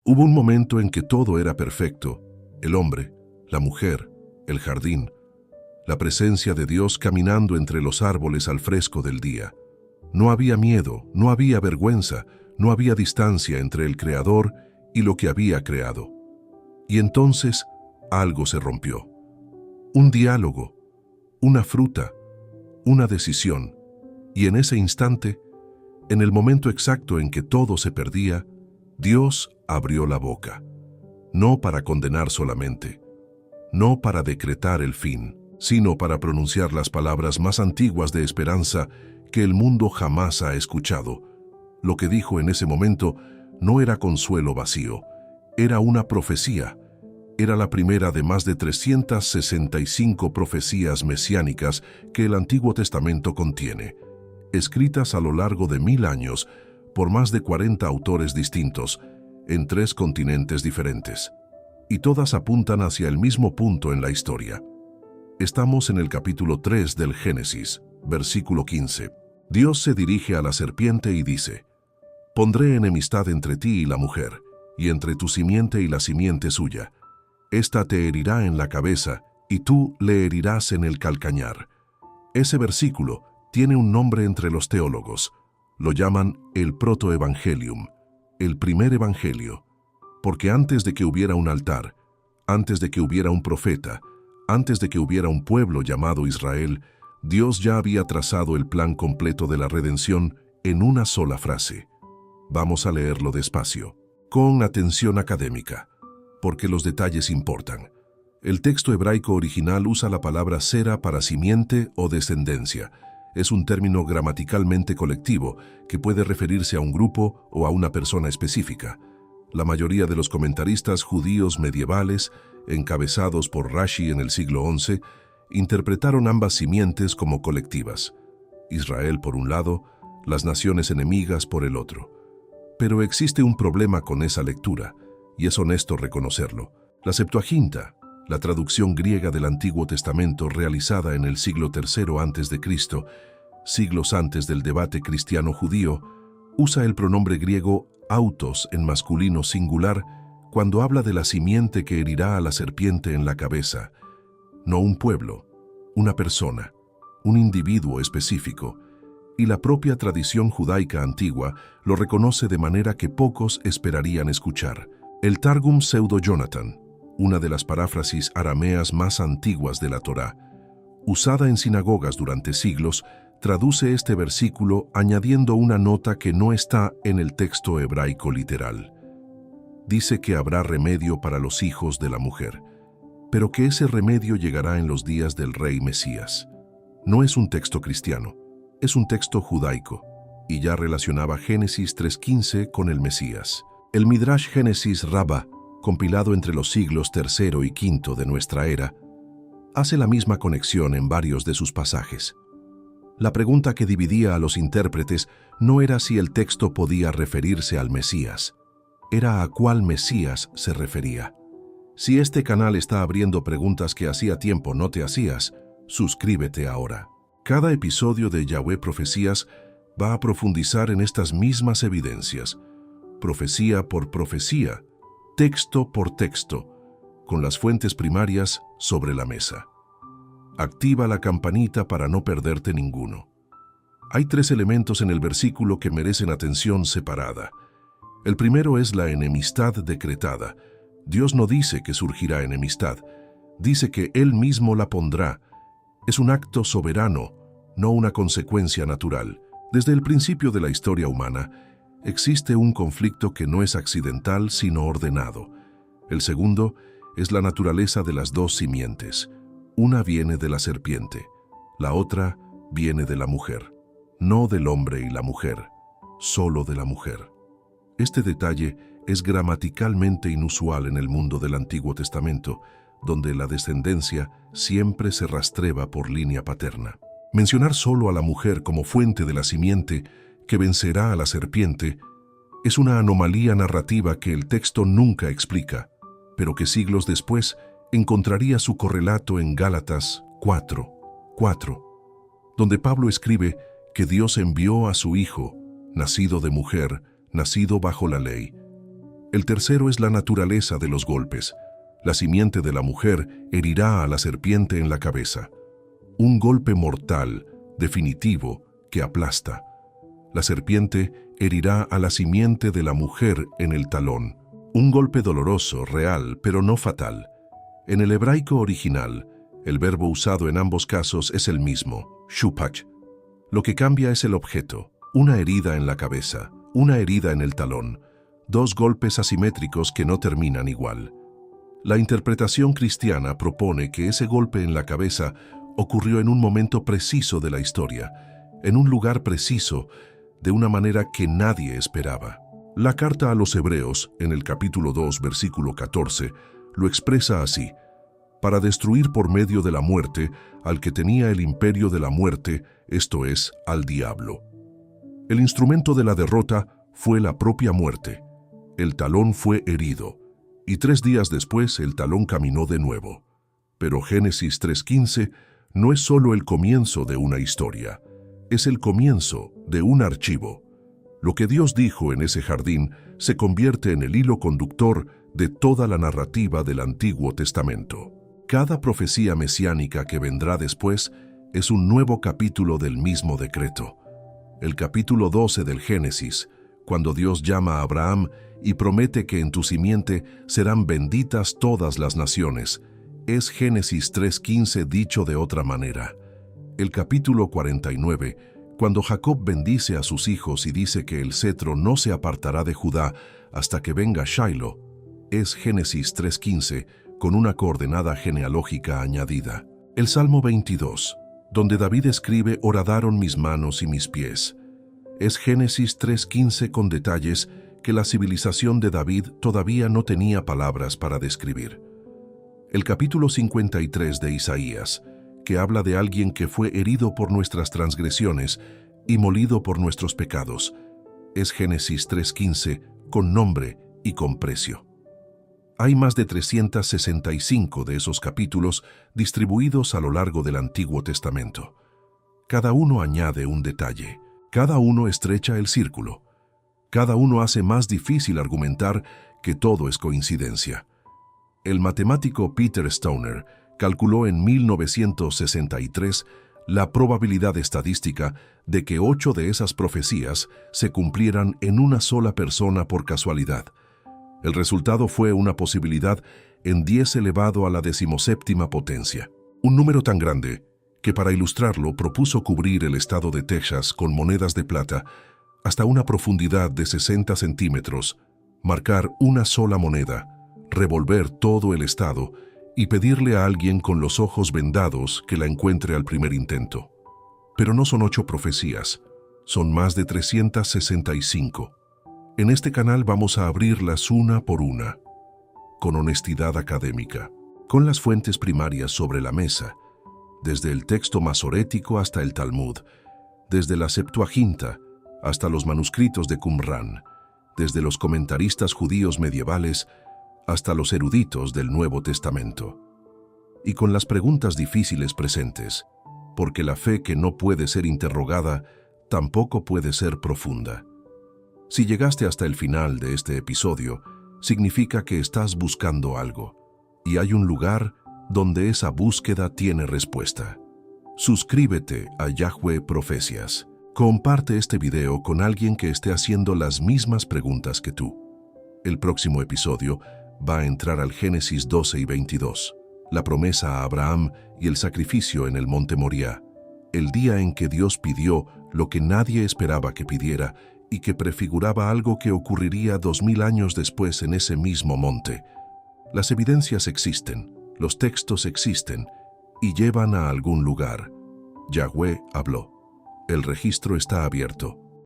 Hubo un momento en que todo era perfecto: el hombre, la mujer, el jardín, la presencia de Dios caminando entre los árboles al fresco del día. No había miedo, no había vergüenza, no había distancia entre el Creador y lo que había creado. Y entonces algo se rompió. Un diálogo, una fruta, una decisión. Y en ese instante, en el momento exacto en que todo se perdía, Dios abrió la boca. No para condenar solamente, no para decretar el fin, sino para pronunciar las palabras más antiguas de esperanza que el mundo jamás ha escuchado. Lo que dijo en ese momento no era consuelo vacío, era una profecía. Era la primera de más de 365 profecías mesiánicas que el Antiguo Testamento contiene, escritas a lo largo de 1000 años por más de 40 autores distintos, en 3 continentes diferentes. Y todas apuntan hacia el mismo punto en la historia. Estamos en el capítulo 3 del Génesis, versículo 15. Dios se dirige a la serpiente y dice: «Pondré enemistad entre ti y la mujer, y entre tu simiente y la simiente suya. Esta te herirá en la cabeza, y tú le herirás en el calcañar». Ese versículo tiene un nombre entre los teólogos. Lo llaman el protoevangelium, el primer evangelio, porque antes de que hubiera un altar, antes de que hubiera un profeta, antes de que hubiera un pueblo llamado Israel, Dios ya había trazado el plan completo de la redención en una sola frase. Vamos a leerlo despacio, con atención académica, porque los detalles importan. El texto hebraico original usa la palabra sera para simiente o descendencia. Es un término gramaticalmente colectivo que puede referirse a un grupo o a una persona específica. La mayoría de los comentaristas judíos medievales, encabezados por Rashi en el siglo XI, interpretaron ambas simientes como colectivas. Israel por un lado, las naciones enemigas por el otro. Pero existe un problema con esa lectura, y es honesto reconocerlo. La Septuaginta, la traducción griega del Antiguo Testamento realizada en el siglo III a.C., siglos antes del debate cristiano-judío, usa el pronombre griego autos en masculino singular cuando habla de la simiente que herirá a la serpiente en la cabeza. No un pueblo, una persona, un individuo específico, y la propia tradición judaica antigua lo reconoce de manera que pocos esperarían escuchar. El Targum Pseudo-Jonathan, una de las paráfrasis arameas más antiguas de la Torá, usada en sinagogas durante siglos, traduce este versículo añadiendo una nota que no está en el texto hebraico literal. Dice que habrá remedio para los hijos de la mujer, pero que ese remedio llegará en los días del rey Mesías. No es un texto cristiano, es un texto judaico, y ya relacionaba Génesis 3:15 con el Mesías. El Midrash Génesis Rabbah, compilado entre los siglos III y V de nuestra era, hace la misma conexión en varios de sus pasajes. La pregunta que dividía a los intérpretes no era si el texto podía referirse al Mesías, era a cuál Mesías se refería. Si este canal está abriendo preguntas que hacía tiempo no te hacías, suscríbete ahora. Cada episodio de Yahweh Profecías va a profundizar en estas mismas evidencias, profecía por profecía, texto por texto, con las fuentes primarias sobre la mesa. Activa la campanita para no perderte ninguno. Hay 3 elementos en el versículo que merecen atención separada. El primero es la enemistad decretada. Dios no dice que surgirá enemistad, dice que Él mismo la pondrá. Es un acto soberano, no una consecuencia natural. Desde el principio de la historia humana, existe un conflicto que no es accidental sino ordenado. El segundo es la naturaleza de las 2 simientes. Una viene de la serpiente, la otra viene de la mujer. No del hombre y la mujer, solo de la mujer. Este detalle es gramaticalmente inusual en el mundo del Antiguo Testamento, donde la descendencia siempre se rastreba por línea paterna. Mencionar solo a la mujer como fuente de la simiente que vencerá a la serpiente es una anomalía narrativa que el texto nunca explica, pero que siglos después encontraría su correlato en Gálatas 4:4, donde Pablo escribe que Dios envió a su Hijo, nacido de mujer, nacido bajo la ley. El tercero es la naturaleza de los golpes. La simiente de la mujer herirá a la serpiente en la cabeza. Un golpe mortal, definitivo, que aplasta. La serpiente herirá a la simiente de la mujer en el talón. Un golpe doloroso, real, pero no fatal. En el hebraico original, el verbo usado en ambos casos es el mismo, shupach. Lo que cambia es el objeto, una herida en la cabeza, una herida en el talón, dos golpes asimétricos que no terminan igual. La interpretación cristiana propone que ese golpe en la cabeza ocurrió en un momento preciso de la historia, en un lugar preciso, de una manera que nadie esperaba. La carta a los Hebreos, en el capítulo 2, versículo 14, lo expresa así: para destruir por medio de la muerte al que tenía el imperio de la muerte, esto es, al diablo. El instrumento de la derrota fue la propia muerte. El talón fue herido, y 3 días después el talón caminó de nuevo. Pero Génesis 3:15 no es solo el comienzo de una historia, es el comienzo de un archivo. Lo que Dios dijo en ese jardín se convierte en el hilo conductor de toda la narrativa del Antiguo Testamento. Cada profecía mesiánica que vendrá después es un nuevo capítulo del mismo decreto. El capítulo 12 del Génesis, cuando Dios llama a Abraham y promete que en tu simiente serán benditas todas las naciones, es Génesis 3:15 dicho de otra manera. El capítulo 49, cuando Jacob bendice a sus hijos y dice que el cetro no se apartará de Judá hasta que venga Shiloh, es Génesis 3:15 con una coordenada genealógica añadida. El Salmo 22, donde David escribe «Horadaron mis manos y mis pies», es Génesis 3:15 con detalles que la civilización de David todavía no tenía palabras para describir. El capítulo 53 de Isaías, que habla de alguien que fue herido por nuestras transgresiones y molido por nuestros pecados, es Génesis 3:15 con nombre y con precio. Hay más de 365 de esos capítulos distribuidos a lo largo del Antiguo Testamento. Cada uno añade un detalle, cada uno estrecha el círculo, cada uno hace más difícil argumentar que todo es coincidencia. El matemático Peter Stoner calculó en 1963 la probabilidad estadística de que 8 de esas profecías se cumplieran en una sola persona por casualidad. El resultado fue una posibilidad en 10 elevado a la 17ª potencia. Un número tan grande que para ilustrarlo propuso cubrir el estado de Texas con monedas de plata hasta una profundidad de 60 centímetros, marcar una sola moneda, revolver todo el estado y pedirle a alguien con los ojos vendados que la encuentre al primer intento. Pero no son 8 profecías, son más de 365. En este canal vamos a abrirlas una por una, con honestidad académica, con las fuentes primarias sobre la mesa, desde el texto masorético hasta el Talmud, desde la Septuaginta hasta los manuscritos de Qumrán, desde los comentaristas judíos medievales hasta los eruditos del Nuevo Testamento. Y con las preguntas difíciles presentes, porque la fe que no puede ser interrogada tampoco puede ser profunda. Si llegaste hasta el final de este episodio, significa que estás buscando algo, y hay un lugar donde esa búsqueda tiene respuesta. Suscríbete a Yahweh Profecias. Comparte este video con alguien que esté haciendo las mismas preguntas que tú. El próximo episodio va a entrar al Génesis 12 y 22, la promesa a Abraham y el sacrificio en el monte Moriah, el día en que Dios pidió lo que nadie esperaba que pidiera y que prefiguraba algo que ocurriría 2000 años después en ese mismo monte. Las evidencias existen, los textos existen y llevan a algún lugar. Yahweh habló. El registro está abierto.